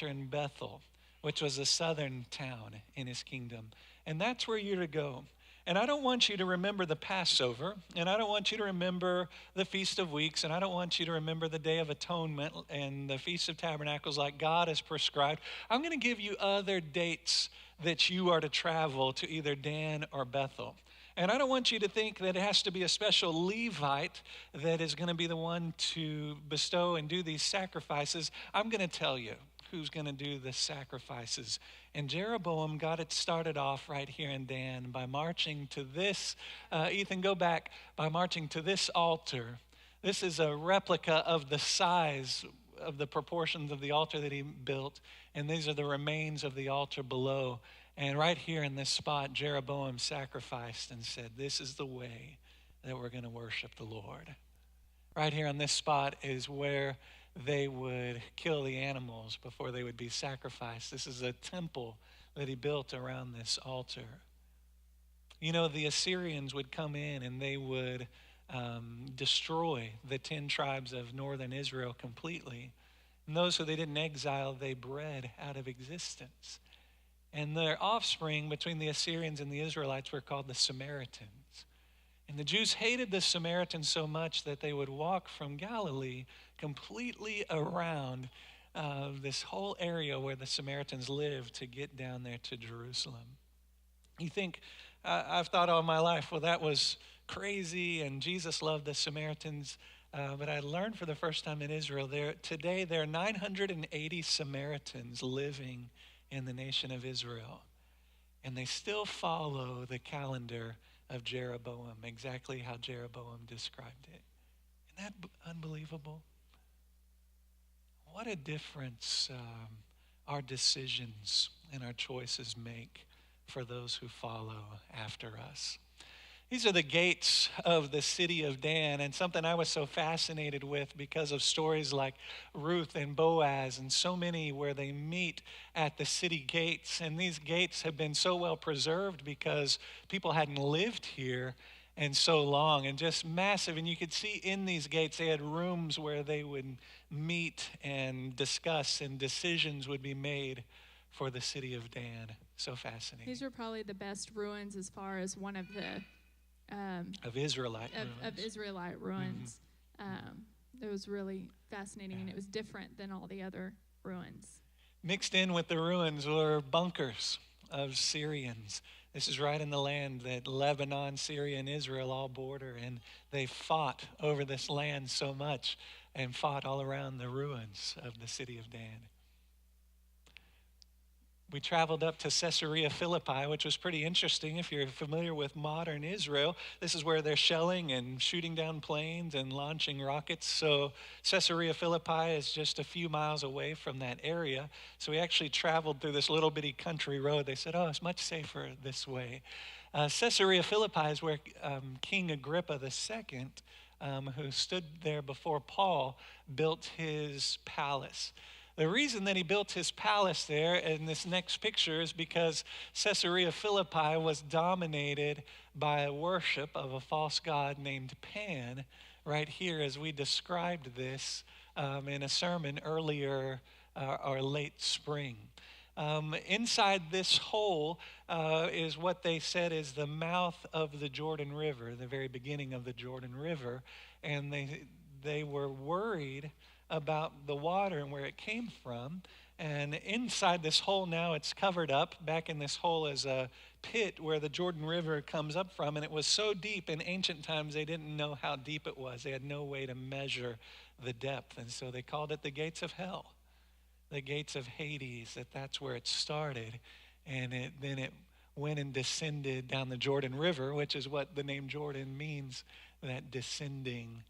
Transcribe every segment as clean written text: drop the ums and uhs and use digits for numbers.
altar in Bethel, which was a southern town in his kingdom. And that's where you're to go. And I don't want you to remember the Passover, and I don't want you to remember the Feast of Weeks, and I don't want you to remember the Day of Atonement and the Feast of Tabernacles like God has prescribed. I'm going to give you other dates that you are to travel to either Dan or Bethel. And I don't want you to think that it has to be a special Levite that is going to be the one to bestow and do these sacrifices. I'm going to tell you who's going to do the sacrifices. And Jeroboam got it started off right here in Dan by marching to this, Ethan, go back, by marching to this altar. This is a replica of the size of the proportions of the altar that he built. And these are the remains of the altar below. And right here in this spot, Jeroboam sacrificed and said, this is the way that we're going to worship the Lord. Right here on this spot is where they would kill the animals before they would be sacrificed. This is a temple that he built around this altar. You know, the Assyrians would come in and they would destroy the 10 tribes of northern Israel completely. And those who they didn't exile, they bred out of existence. And their offspring between the Assyrians and the Israelites were called the Samaritans. And the Jews hated the Samaritans so much that they would walk from Galilee completely around this whole area where the Samaritans lived to get down there to Jerusalem. You think, I've thought all my life, well, that was crazy and Jesus loved the Samaritans. But I learned for the first time in Israel, today there are 980 Samaritans living in the nation of Israel. And they still follow the calendar of Jeroboam, exactly how Jeroboam described it. Isn't that unbelievable? What a difference our decisions and our choices make for those who follow after us. These are the gates of the city of Dan, and something I was so fascinated with because of stories like Ruth and Boaz and so many where they meet at the city gates. And these gates have been so well preserved because people hadn't lived here in so long, and just massive. And you could see in these gates they had rooms where they would meet and discuss, and decisions would be made for the city of Dan. So fascinating. These are probably the best ruins as far as one of the of Israelite ruins. It was really fascinating, and it was different than all the other ruins. Mixed in with the ruins were bunkers of Syrians. This is right in the land that Lebanon, Syria, and Israel all border, and they fought over this land so much and fought all around the ruins of the city of Dan. We traveled up to Caesarea Philippi, which was pretty interesting if you're familiar with modern Israel. This is where they're shelling and shooting down planes and launching rockets. So Caesarea Philippi is just a few miles away from that area. So we actually traveled through this little bitty country road. They said, oh, it's much safer this way. Caesarea Philippi is where King Agrippa II, who stood there before Paul, built his palace. The reason that he built his palace there in this next picture is because Caesarea Philippi was dominated by a worship of a false god named Pan, right here as we described this in a sermon earlier or late spring. Inside this hole is what they said is the mouth of the Jordan River, the very beginning of the Jordan River, and they were worried about the water and where it came from. And inside this hole now, it's covered up. Back in this hole is a pit where the Jordan River comes up from, and it was so deep in ancient times they didn't know how deep it was. They had no way to measure the depth, and so they called it the gates of hell, the gates of Hades, that's where it started. And then it went and descended down the Jordan River, which is what the name Jordan means, that descending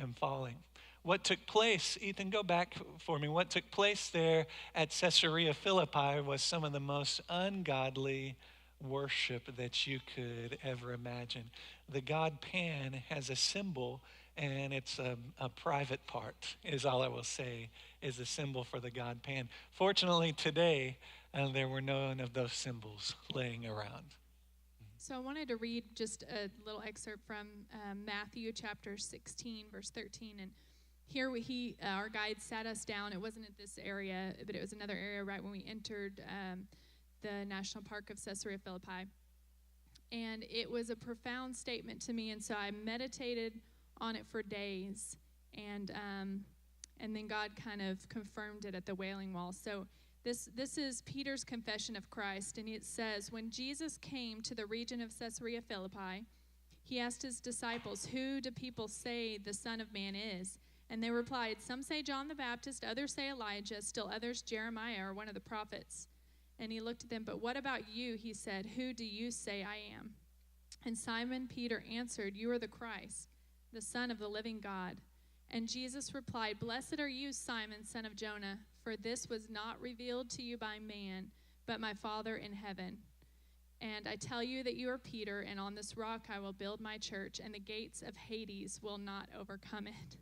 and falling. What took place, Ethan, go back for me. What took place there at Caesarea Philippi was some of the most ungodly worship that you could ever imagine. The god Pan has a symbol, and it's a private part, is all I will say, is a symbol for the god Pan. Fortunately, today, there were none of those symbols laying around. So I wanted to read just a little excerpt from Matthew chapter 16, verse 13, and our guide sat us down. It wasn't at this area, but it was another area right when we entered the National Park of Caesarea Philippi. And it was a profound statement to me, and so I meditated on it for days, and then God kind of confirmed it at the Wailing Wall. So this is Peter's confession of Christ, and it says, when Jesus came to the region of Caesarea Philippi, he asked his disciples, "Who do people say the Son of Man is?" And they replied, "Some say John the Baptist, others say Elijah, still others Jeremiah or one of the prophets." And he looked at them, "But what about you?" he said. "Who do you say I am?" And Simon Peter answered, "You are the Christ, the Son of the living God." And Jesus replied, "Blessed are you, Simon, son of Jonah, for this was not revealed to you by man, but my Father in heaven. And I tell you that you are Peter, and on this rock I will build my church, and the gates of Hades will not overcome it."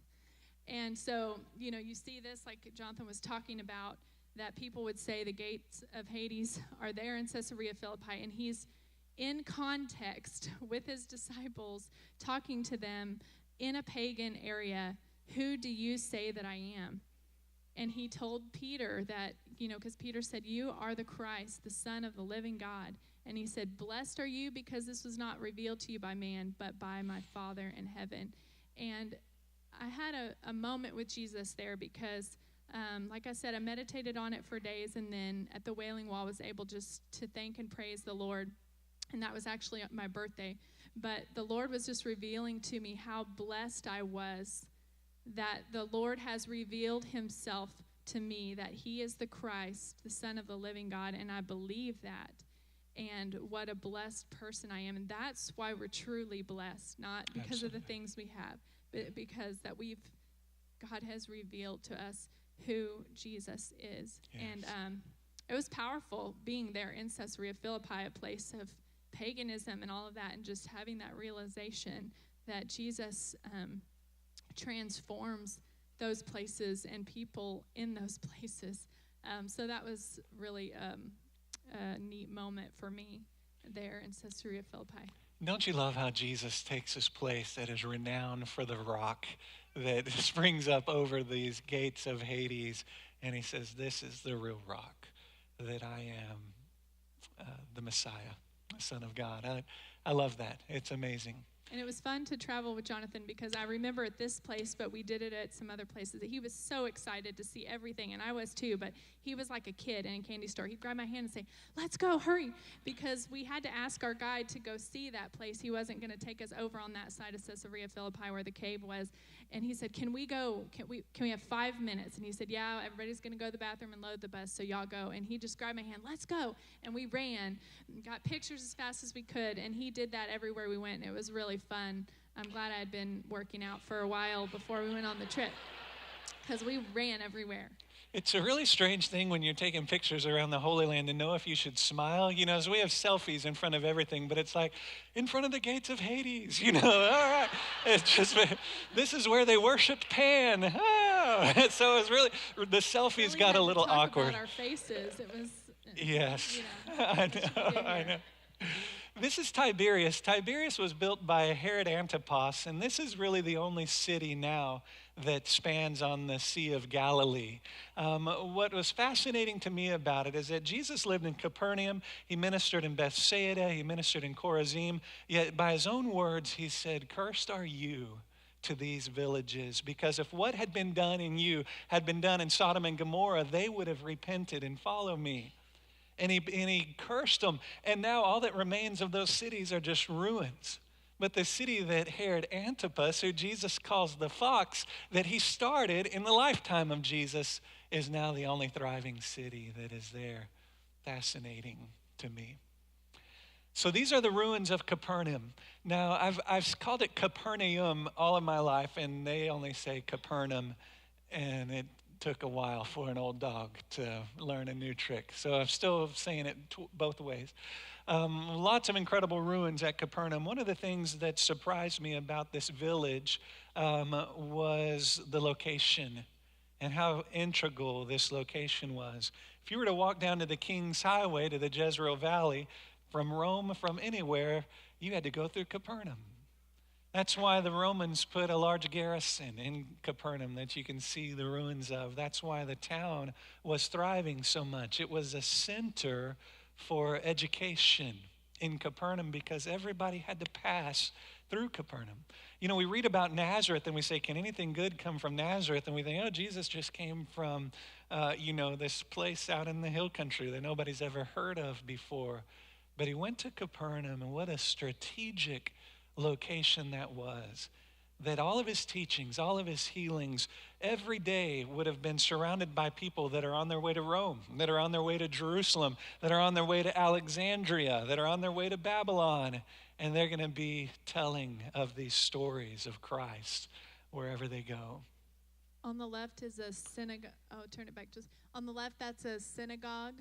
And so, you see this, like Jonathan was talking about, that people would say the gates of Hades are there in Caesarea Philippi, and he's in context with his disciples, talking to them in a pagan area, "Who do you say that I am?" And he told Peter that, because Peter said, "You are the Christ, the Son of the living God." And he said, "Blessed are you, because this was not revealed to you by man, but by my Father in heaven." And I had a moment with Jesus there because, like I said, I meditated on it for days, and then at the Wailing Wall was able just to thank and praise the Lord. And that was actually my birthday. But the Lord was just revealing to me how blessed I was that the Lord has revealed himself to me, that he is the Christ, the Son of the living God, and I believe that. And what a blessed person I am. And that's why we're truly blessed, not because of the things we have, but because that God has revealed to us who Jesus is. Yes. And it was powerful being there in Caesarea Philippi, a place of paganism and all of that, and just having that realization that Jesus transforms those places and people in those places. So that was really a neat moment for me there in Caesarea Philippi. Don't you love how Jesus takes this place that is renowned for the rock that springs up over these gates of Hades, and he says, "This is the real rock, that I am the Messiah, the Son of God." I love that. It's amazing. And it was fun to travel with Jonathan because I remember at this place, but we did it at some other places. He was so excited to see everything, and I was too, but he was like a kid in a candy store. He'd grab my hand and say, "Let's go, hurry," because we had to ask our guide to go see that place. He wasn't going to take us over on that side of Caesarea Philippi where the cave was. And he said, "Can we go? Can we have 5 minutes?" And he said, "Yeah, everybody's going to go to the bathroom and load the bus, so y'all go." And he just grabbed my hand, "Let's go." And we ran, got pictures as fast as we could, and he did that everywhere we went, and it was really fun. I'm glad I had been working out for a while before we went on the trip because we ran everywhere. It's a really strange thing when you're taking pictures around the Holy Land to know if you should smile. So we have selfies in front of everything, but it's like in front of the gates of Hades, all right. It's just, this is where they worshiped Pan. Oh. So it's really, the selfies got a little awkward. About our faces, it was. Yes, I know. This is Tiberias. Tiberias was built by Herod Antipas, and this is really the only city now that spans on the Sea of Galilee. What was fascinating to me about it is that Jesus lived in Capernaum. He ministered in Bethsaida. He ministered in Chorazim. Yet by his own words, he said, "Cursed are you to these villages, because if what had been done in you had been done in Sodom and Gomorrah, they would have repented and followed me." And he cursed them. And now all that remains of those cities are just ruins. But the city that Herod Antipas, who Jesus calls the fox, that he started in the lifetime of Jesus, is now the only thriving city that is there. Fascinating to me. So these are the ruins of Capernaum. Now, I've called it Capernaum all of my life, and they only say Capernaum, and it took a while for an old dog to learn a new trick. So I'm still saying it both ways. Lots of incredible ruins at Capernaum. One of the things that surprised me about this village was the location and how integral this location was. If you were to walk down to the King's Highway to the Jezreel Valley from Rome, from anywhere, you had to go through Capernaum. That's why the Romans put a large garrison in Capernaum that you can see the ruins of. That's why the town was thriving so much. It was a center for education in Capernaum because everybody had to pass through Capernaum. You know, we read about Nazareth and we say, can anything good come from Nazareth? And we think, oh, Jesus just came from, this place out in the hill country that nobody's ever heard of before. But he went to Capernaum, and what a strategic location that was. That all of his teachings, all of his healings, every day would have been surrounded by people that are on their way to Rome, that are on their way to Jerusalem, that are on their way to Alexandria, that are on their way to Babylon. And they're going to be telling of these stories of Christ wherever they go. On the left is a synagogue. Oh, turn it back. Just on the left, that's a synagogue.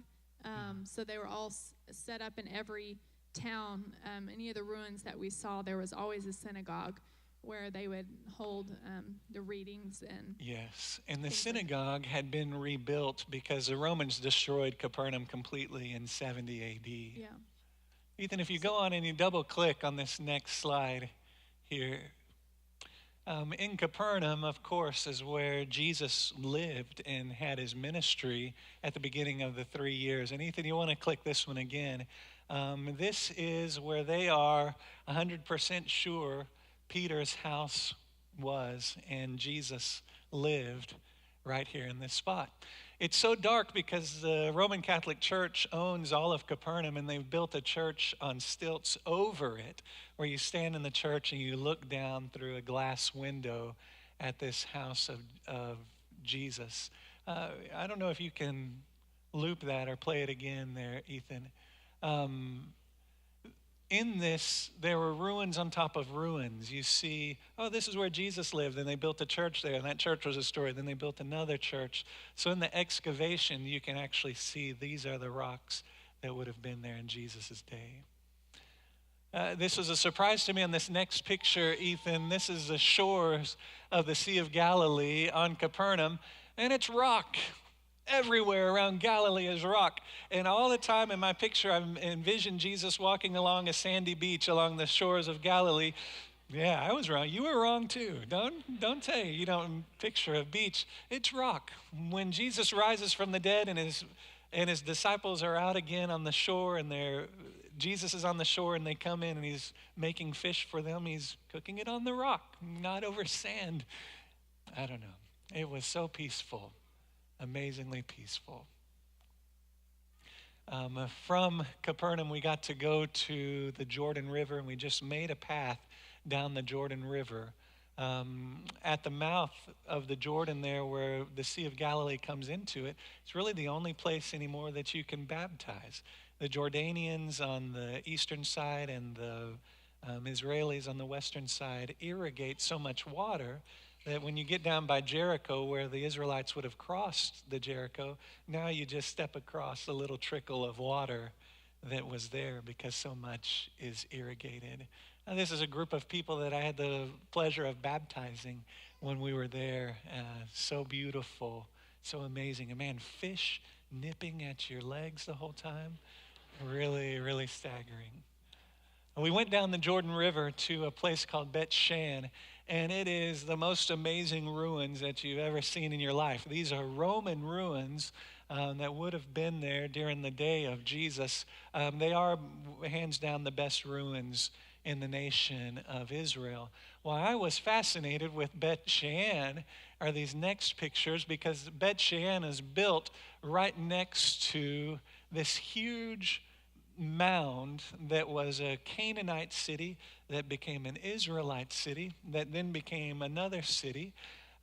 So they were all set up in every town. Any of the ruins that we saw, there was always a synagogue where they would hold the readings. And yes, and the synagogue had been rebuilt because the Romans destroyed Capernaum completely in 70 A.D. Yeah. Ethan, if you go on and you double click on this next slide here, in Capernaum, of course, is where Jesus lived and had his ministry at the beginning of the 3 years. And Ethan, you want to click this one again. This is where they are 100% sure Peter's house was, and Jesus lived right here in this spot. It's so dark because the Roman Catholic Church owns all of Capernaum, and they've built a church on stilts over it, where you stand in the church and you look down through a glass window at this house of Jesus. I don't know if you can loop that or play it again there, Ethan. In this, there were ruins on top of ruins. You see, oh, this is where Jesus lived, and they built a church there, and that church was destroyed. Then they built another church. So in the excavation, you can actually see these are the rocks that would have been there in Jesus' day. This was a surprise to me on this next picture, Ethan. This is the shores of the Sea of Galilee on Capernaum, and it's rock. Everywhere around Galilee is rock. And all the time in my picture, I envisioned Jesus walking along a sandy beach along the shores of Galilee. Yeah, I was wrong. You were wrong too. Don't say you don't picture a beach. It's rock. When Jesus rises from the dead and his disciples are out again on the shore, and Jesus is on the shore, and they come in and he's making fish for them. He's cooking it on the rock, not over sand. I don't know. It was so peaceful. Amazingly peaceful. From Capernaum, we got to go to the Jordan River, and we just made a path down the Jordan River. At the mouth of the Jordan there, where the Sea of Galilee comes into it, it's really the only place anymore that you can baptize. The Jordanians on the eastern side and the Israelis on the western side irrigate so much water that when you get down by Jericho, where the Israelites would have crossed the Jericho, now you just step across a little trickle of water that was there because so much is irrigated. Now, this is a group of people that I had the pleasure of baptizing when we were there. So beautiful, so amazing. And man, fish nipping at your legs the whole time, really, really staggering. We went down the Jordan River to a place called Bet Shan, and it is the most amazing ruins that you've ever seen in your life. These are Roman ruins that would have been there during the day of Jesus. They are, hands down, the best ruins in the nation of Israel. Why I was fascinated with Bet Shan are these next pictures, because Bet Shan is built right next to this huge mound that was a Canaanite city that became an Israelite city that then became another city.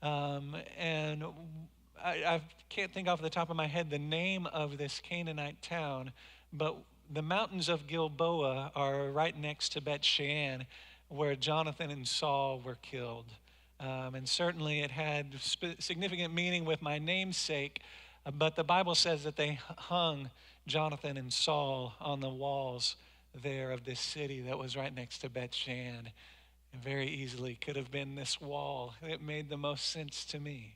And I can't think off the top of my head the name of this Canaanite town, but the mountains of Gilboa are right next to Bet Shan, where Jonathan and Saul were killed. And certainly it had significant meaning with my namesake, but the Bible says that they hung Jonathan and Saul on the walls there of this city that was right next to Bet Shan. And very easily could have been this wall. It made the most sense to me.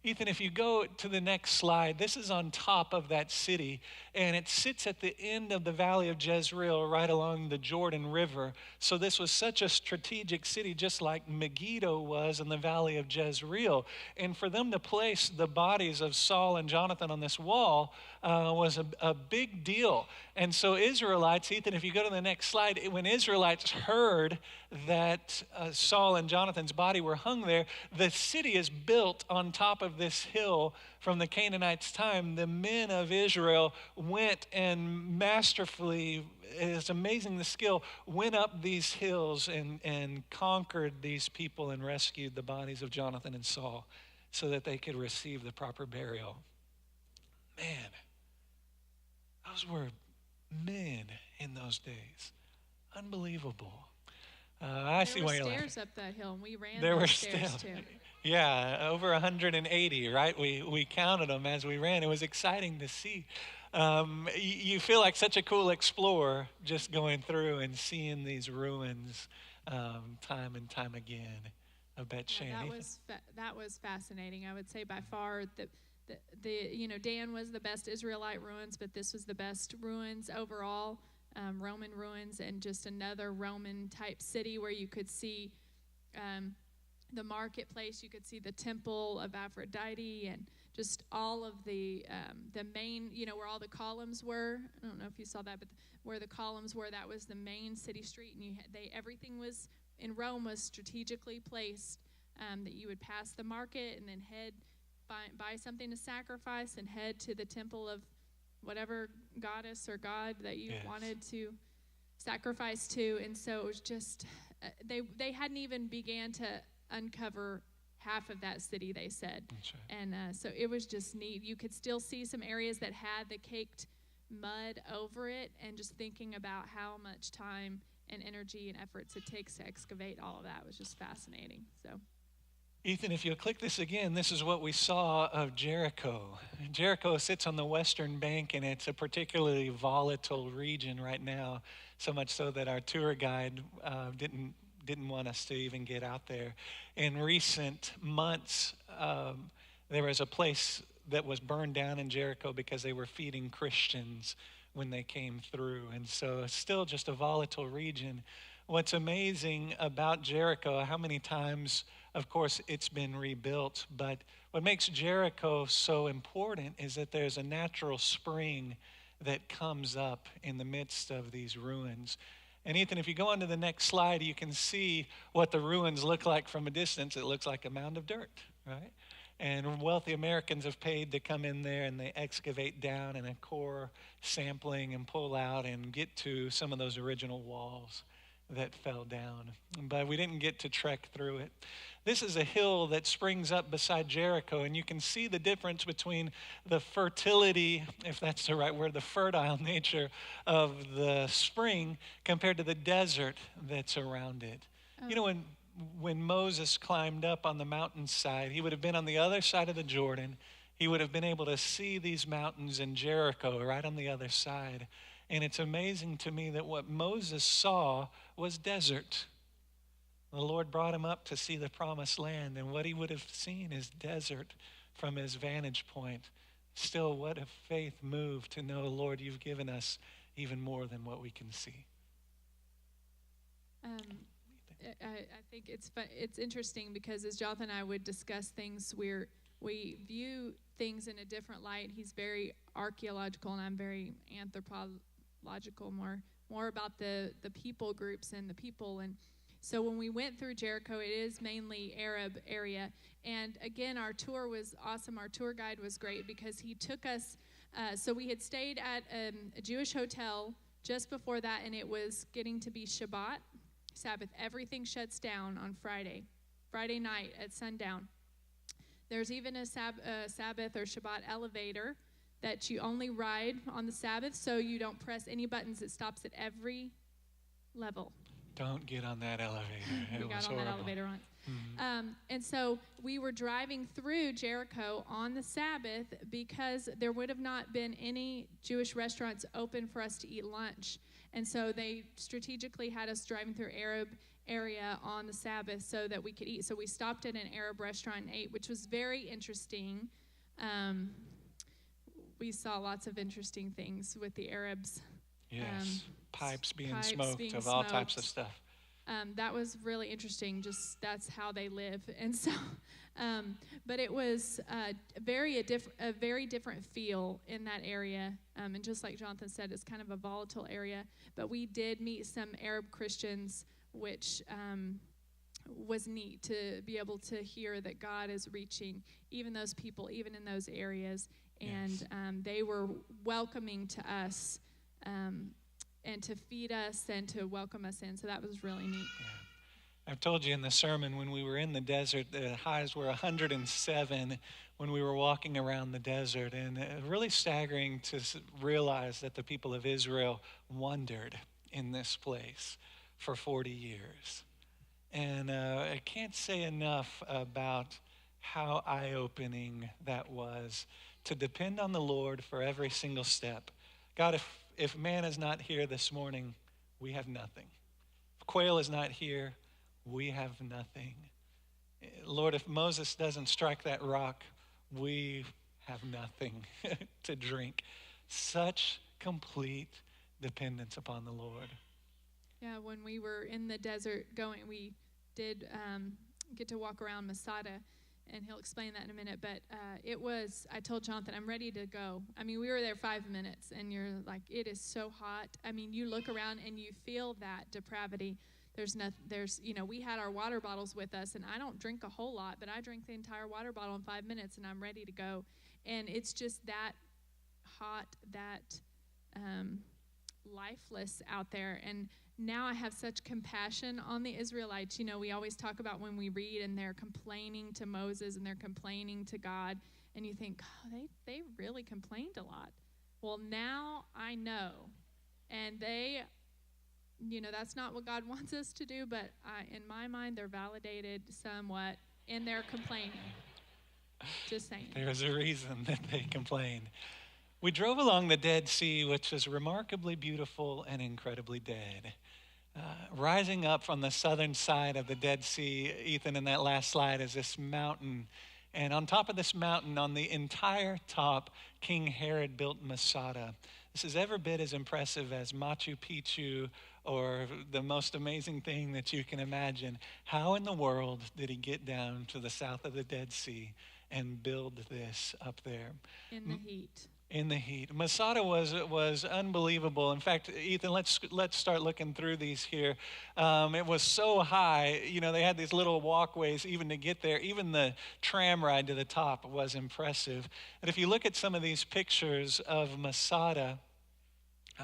Ethan, if you go to the next slide, this is on top of that city, and it sits at the end of the valley of Jezreel, right along the Jordan River. So this was such a strategic city, just like Megiddo was in the valley of Jezreel. And for them to place the bodies of Saul and Jonathan on this wall was a big deal. And so Israelites, Ethan, if you go to the next slide, when Israelites heard that Saul and Jonathan's body were hung there, the city is built on top of this hill from the Canaanites' time. The men of Israel went and masterfully, it's amazing the skill, went up these hills and conquered these people and rescued the bodies of Jonathan and Saul so that they could receive the proper burial. Man, those were men in those days. Unbelievable. I see why you're laughing. There were stairs up that hill, and we ran There were those stairs too. Yeah, over 180, right? We counted them as we ran. It was exciting to see. You feel like such a cool explorer just going through and seeing these ruins time and time again. I bet Shane. That was fascinating. I would say by far the Dan was the best Israelite ruins, but this was the best ruins overall. Roman ruins, and just another Roman type city where you could see the marketplace, you could see the temple of Aphrodite, and just all of the main, where all the columns were. I don't know if you saw that, but where the columns were, that was the main city street, and everything was in Rome was strategically placed, that you would pass the market and then buy something to sacrifice and head to the temple of whatever goddess or god that you wanted to sacrifice to. And so it was just, they hadn't even began to uncover half of that city, they said. That's right. And so it was just neat. You could still see some areas that had the caked mud over it, and just thinking about how much time and energy and efforts it takes to excavate all of that was just fascinating. So Ethan, if you'll click this again, this is what we saw of Jericho. Jericho sits on the western bank, and it's a particularly volatile region right now, so much so that our tour guide didn't want us to even get out there. In recent months, there was a place that was burned down in Jericho because they were feeding Christians when they came through, and so it's still just a volatile region. What's amazing about Jericho, how many times, of course, it's been rebuilt, but what makes Jericho so important is that there's a natural spring that comes up in the midst of these ruins. And Ethan, if you go on to the next slide, you can see what the ruins look like from a distance. It looks like a mound of dirt, right? And wealthy Americans have paid to come in there, and they excavate down in a core sampling and pull out and get to some of those original walls that fell down. But we didn't get to trek through it. This is a hill that springs up beside Jericho, and you can see the difference between the fertility, if that's the right word, the fertile nature of the spring compared to the desert that's around it. Oh. When Moses climbed up on the mountainside, he would have been on the other side of the Jordan. He would have been able to see these mountains in Jericho right on the other side. And it's amazing to me that what Moses saw was desert. The Lord brought him up to see the promised land, and what he would have seen is desert from his vantage point. Still, what a faith move to know, Lord, you've given us even more than what we can see. I think it's interesting because as Jonathan and I would discuss things, we view things in a different light. He's very archaeological, and I'm very anthropological, more about the people groups and the people. And so when we went through Jericho, it is mainly Arab area. And again, our tour was awesome. Our tour guide was great because he took us, so we had stayed at a Jewish hotel just before that, and it was getting to be Shabbat, Sabbath. Everything shuts down on Friday night at sundown. There's even a Sabbath or Shabbat elevator that you only ride on the Sabbath, so you don't press any buttons. It stops at every level. Don't get on that elevator. We got on that elevator once. Mm-hmm. And so we were driving through Jericho on the Sabbath because there would have not been any Jewish restaurants open for us to eat lunch. And so they strategically had us driving through Arab area on the Sabbath so that we could eat. So we stopped at an Arab restaurant and ate, which was very interesting. We saw lots of interesting things with the Arabs. Yes. Pipes being pipes smoked being of all types of smoked. stuff. That was really interesting. Just that's how they live, and so, but it was a very different feel in that area. And just like Jonathan said, it's kind of a volatile area. But we did meet some Arab Christians, which was neat to be able to hear that God is reaching even those people, even in those areas, and Yes. they were welcoming to us. And to feed us and to welcome us in. So that was really neat. Yeah. I've told you in the sermon when we were in the desert, the highs were 107 when we were walking around the desert. And really staggering to realize that the people of Israel wandered in this place for 40 years. And I can't say enough about how eye-opening that was to depend on the Lord for every single step. God, if man is not here this morning, we have nothing. If quail is not here, we have nothing. Lord, if Moses doesn't strike that rock, we have nothing to drink. Such complete dependence upon the Lord. Yeah, when we were in the desert we did get to walk around Masada, and he'll explain that in a minute. But I told Jonathan, I'm ready to go. I mean, we were there 5 minutes, and you're like, it is so hot. I mean, you look around and you feel that depravity. We had our water bottles with us, and I don't drink a whole lot, but I drank the entire water bottle in 5 minutes, and I'm ready to go. And it's just that hot, that lifeless out there. And now I have such compassion on the Israelites. We always talk about when we read and they're complaining to Moses and they're complaining to God, and you think, oh, they really complained a lot. Well, now I know. And that's not what God wants us to do, but in my mind, they're validated somewhat in their complaining. Just saying. There's a reason that they complained. We drove along the Dead Sea, which is remarkably beautiful and incredibly dead. Rising up from the southern side of the Dead Sea, Ethan, in that last slide, is this mountain. And on top of this mountain, on the entire top, King Herod built Masada. This is every bit as impressive as Machu Picchu or the most amazing thing that you can imagine. How in the world did he get down to the south of the Dead Sea and build this up there? In the heat. In the heat. Masada was unbelievable. In fact, Ethan, let's start looking through these here. It was so high. They had these little walkways even to get there. Even the tram ride to the top was impressive. And if you look at some of these pictures of Masada,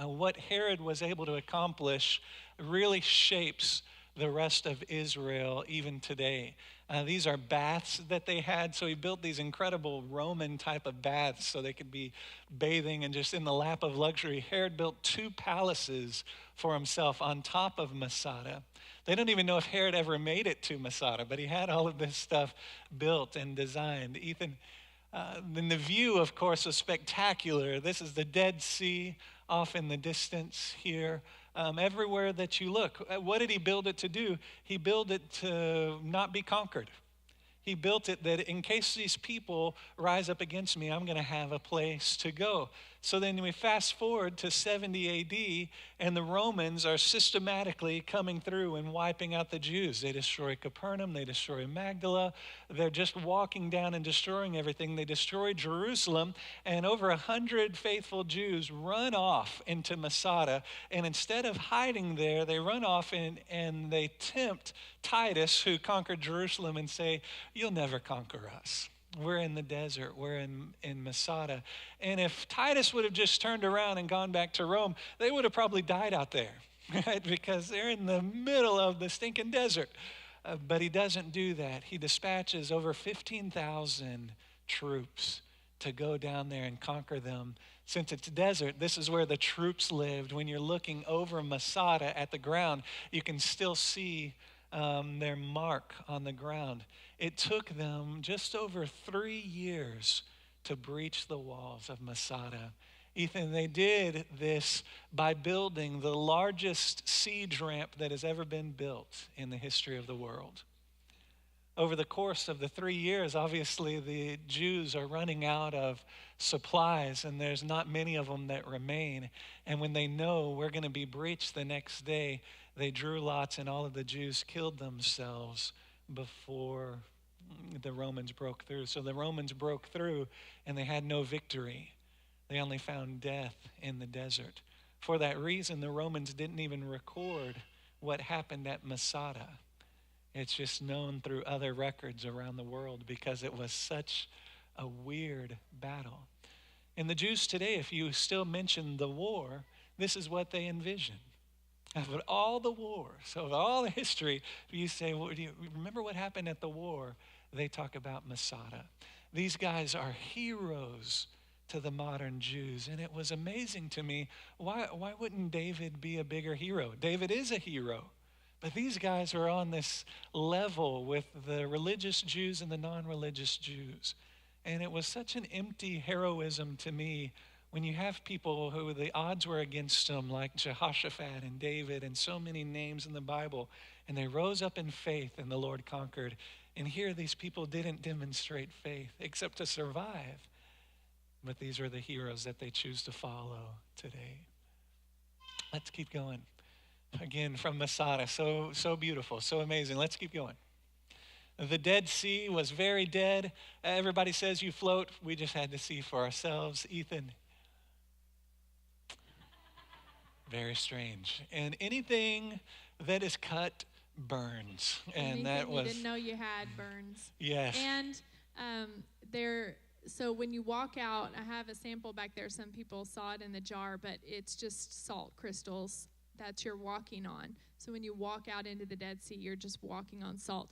what Herod was able to accomplish really shapes the rest of Israel even today. These are baths that they had. So he built these incredible Roman type of baths so they could be bathing and just in the lap of luxury. Herod built 2 palaces for himself on top of Masada. They don't even know if Herod ever made it to Masada, but he had all of this stuff built and designed. Ethan, then the view, of course, was spectacular. This is the Dead Sea off in the distance here. Everywhere that you look. What did he build it to do? He built it to not be conquered. He built it that in case these people rise up against me, I'm going to have a place to go. So then we fast forward to 70 AD, and the Romans are systematically coming through and wiping out the Jews. They destroy Capernaum, they destroy Magdala. They're just walking down and destroying everything. They destroy Jerusalem, and over 100 faithful Jews run off into Masada. And instead of hiding there, they run off and they tempt Titus, who conquered Jerusalem, and say, "You'll never conquer us. We're in the desert. We're in Masada." And if Titus would have just turned around and gone back to Rome, they would have probably died out there, right? Because they're in the middle of the stinking desert. But he doesn't do that. He dispatches over 15,000 troops to go down there and conquer them. Since it's desert, this is where the troops lived. When you're looking over Masada at the ground, you can still see their mark on the ground. It took them just over 3 years to breach the walls of Masada. Ethan, they did this by building the largest siege ramp that has ever been built in the history of the world. Over the course of the 3 years, obviously, the Jews are running out of supplies, and there's not many of them that remain. And when they know we're going to be breached the next day, they drew lots, and all of the Jews killed themselves before the Romans broke through. So the Romans broke through, and they had no victory. They only found death in the desert. For that reason, the Romans didn't even record what happened at Masada. It's just known through other records around the world because it was such a weird battle. And the Jews today, if you still mention the war, this is what they envision. Of all the wars, of all the history, you say, well, do you remember what happened at the war? They talk about Masada. These guys are heroes to the modern Jews. And it was amazing to me, why wouldn't David be a bigger hero? David is a hero. But these guys are on this level with the religious Jews and the non-religious Jews. And it was such an empty heroism to me when you have people who the odds were against them, like Jehoshaphat and David and so many names in the Bible, and they rose up in faith and the Lord conquered. And here these people didn't demonstrate faith except to survive. But these are the heroes that they choose to follow today. Let's keep going. Again, from Masada, so beautiful, so amazing. Let's keep going. The Dead Sea was very dead. Everybody says you float. We just had to see for ourselves. Ethan, very strange. And anything that is cut burns. And anything that was, you didn't know you had burns. yes. And so when you walk out, I have a sample back there. Some people saw it in the jar, but it's just salt crystals that you're walking on. So when you walk out into the Dead Sea, you're just walking on salt.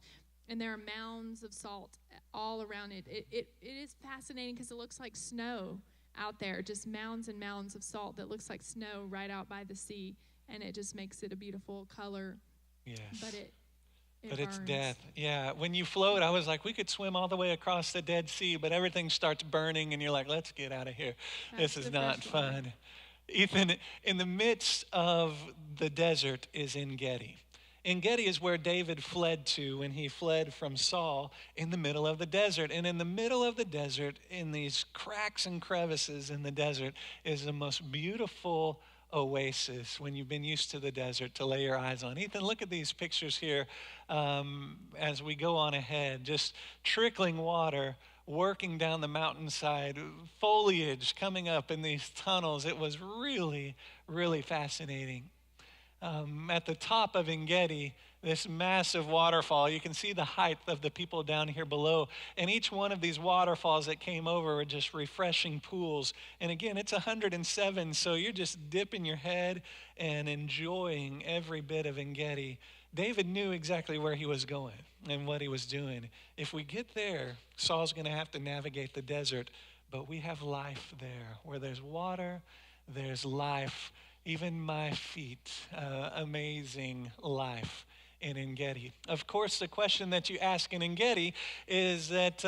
And there are mounds of salt all around it. It is fascinating because it looks like snow out there, just mounds and mounds of salt that looks like snow right out by the sea. And it just makes it a beautiful color. Yes. But But burns. it's death. Yeah, when you float, I was like, we could swim all the way across the Dead Sea, but everything starts burning, and you're like, let's get out of here. That's This is the not fresh water. fun. Ethan, in the midst of the desert is En-Gedi. En-Gedi is where David fled to when he fled from Saul in the middle of the desert. And in the middle of the desert, in these cracks and crevices in the desert, is the most beautiful oasis when you've been used to the desert to lay your eyes on. Ethan, look at these pictures here as we go on ahead. Just trickling water working down the mountainside, foliage coming up in these tunnels. It was really, really fascinating. At the top of En-Gedi, this massive waterfall, you can see the height of the people down here below. And each one of these waterfalls that came over were just refreshing pools. And again, it's 107, so you're just dipping your head and enjoying every bit of En-Gedi. David knew exactly where he was going and what he was doing. If we get there, Saul's going to have to navigate the desert, but we have life there. Where there's water, there's life. Even my feet, amazing life in En-Gedi. Of course, the question that you ask in En-Gedi is that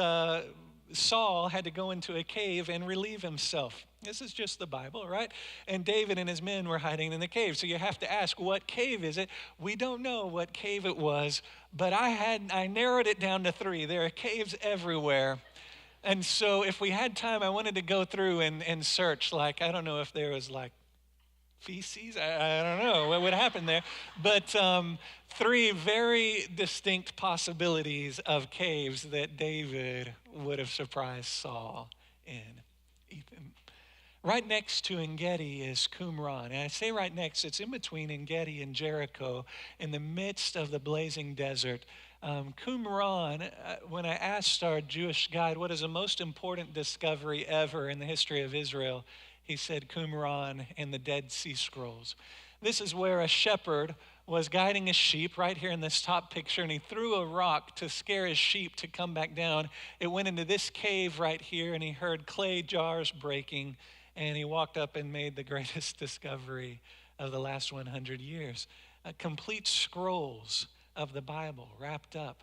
Saul had to go into a cave and relieve himself. This is just the Bible, right? And David and his men were hiding in the cave. So you have to ask, what cave is it? We don't know what cave it was, but I narrowed it down to 3. There are caves everywhere. And so if we had time, I wanted to go through and search. Like, I don't know if there was like feces. I don't know what would happen there. But 3 very distinct possibilities of caves that David would have surprised Saul in. Ethan. Right next to En-Gedi is Qumran. And I say right next, it's in between En-Gedi and Jericho in the midst of the blazing desert. Qumran, when I asked our Jewish guide, what is the most important discovery ever in the history of Israel, he said Qumran and the Dead Sea Scrolls. This is where a shepherd was guiding his sheep right here in this top picture, and he threw a rock to scare his sheep to come back down. It went into this cave right here, and he heard clay jars breaking, and he walked up and made the greatest discovery of the last 100 years. Complete scrolls of the Bible wrapped up.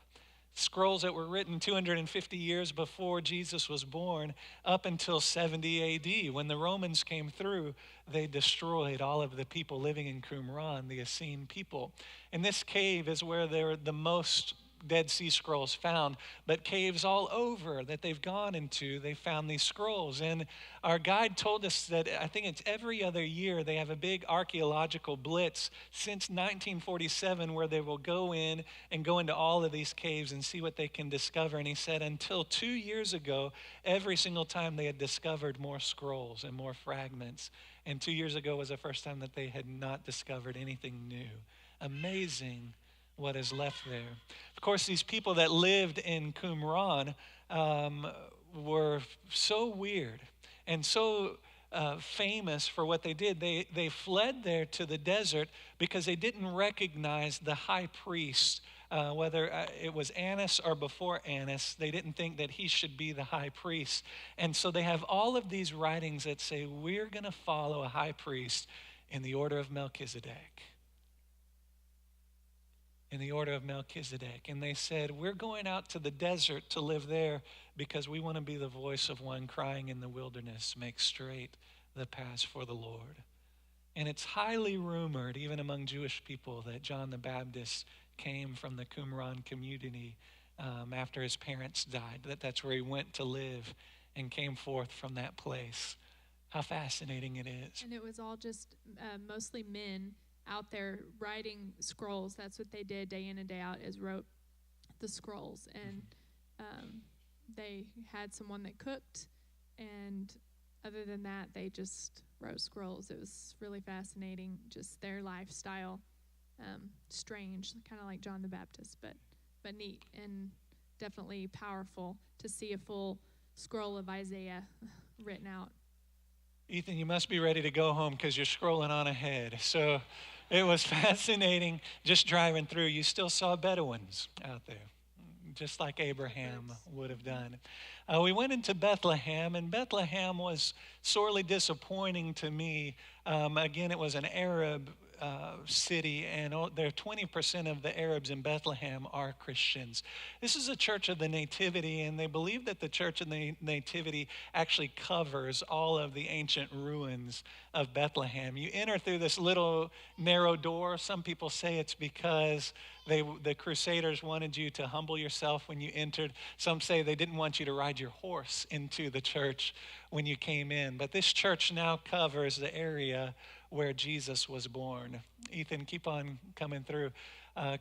scrolls that were written 250 years before Jesus was born up until 70 AD. When the Romans came through, they destroyed all of the people living in Qumran, the Essene people. And this cave is where there are the most Dead Sea Scrolls found, but caves all over that they've gone into, they found these scrolls. And our guide told us that I think it's every other year they have a big archaeological blitz since 1947 where they will go in and go into all of these caves and see what they can discover. And he said until 2 years ago, every single time they had discovered more scrolls and more fragments. And 2 years ago was the first time that they had not discovered anything new. Amazing what is left there. Of course, these people that lived in Qumran were so weird and so famous for what they did. They fled there to the desert because they didn't recognize the high priest, whether it was Annas or before Annas. They didn't think that he should be the high priest. And so they have all of these writings that say, we're going to follow a high priest in the order of Melchizedek. In the order of Melchizedek. And they said, we're going out to the desert to live there because we want to be the voice of one crying in the wilderness, make straight the paths for the Lord. And it's highly rumored, even among Jewish people, that John the Baptist came from the Qumran community after his parents died, that's where he went to live and came forth from that place. How fascinating it is. And it was all just mostly men out there writing scrolls. That's what they did day in and day out, is wrote the scrolls. And they had someone that cooked, and other than that, they just wrote scrolls. It was really fascinating, just their lifestyle. Strange, kind of like John the Baptist, but neat, and definitely powerful to see a full scroll of Isaiah written out. Ethan, you must be ready to go home because you're scrolling on ahead. So it was fascinating just driving through. You still saw Bedouins out there, just like Abraham would have done. We went into Bethlehem, and Bethlehem was sorely disappointing to me. Again, it was an Arab city, and there 20% of the Arabs in Bethlehem are Christians. This is a church of the Nativity, and they believe that the church of the Nativity actually covers all of the ancient ruins of Bethlehem. You enter through this little narrow door. Some people say it's because the Crusaders wanted you to humble yourself when you entered. Some say they didn't want you to ride your horse into the church when you came in. But this church now covers the area where Jesus was born. Ethan, keep on coming through.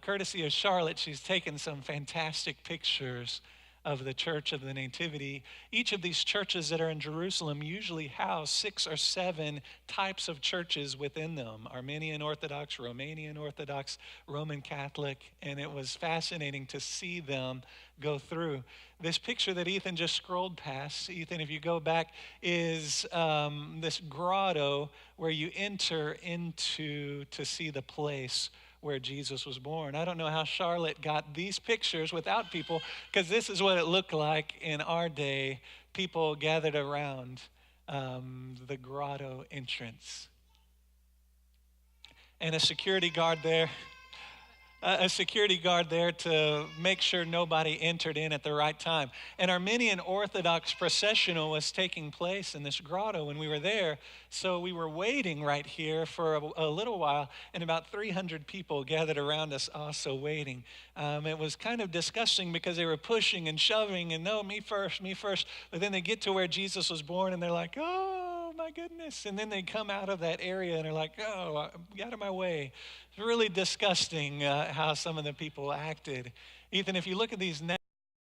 Courtesy of Charlotte, she's taken some fantastic pictures of the Church of the Nativity. Each of these churches that are in Jerusalem usually house 6 or 7 types of churches within them: Armenian Orthodox, Romanian Orthodox, Roman Catholic, and it was fascinating to see them go through. This picture that Ethan just scrolled past, Ethan, if you go back, is this grotto where you enter into to see the place where Jesus was born. I don't know how Charlotte got these pictures without people, because this is what it looked like in our day, people gathered around the grotto entrance. And a security guard there to make sure nobody entered in at the right time. An Armenian Orthodox processional was taking place in this grotto when we were there, so we were waiting right here for a little while, and about 300 people gathered around us also waiting. It was kind of disgusting because they were pushing and shoving and, no, me first, but then they get to where Jesus was born and they're like, oh my goodness, and then they come out of that area and they're like, oh, get out of my way. It's really disgusting how some of the people acted. Ethan, if you look at these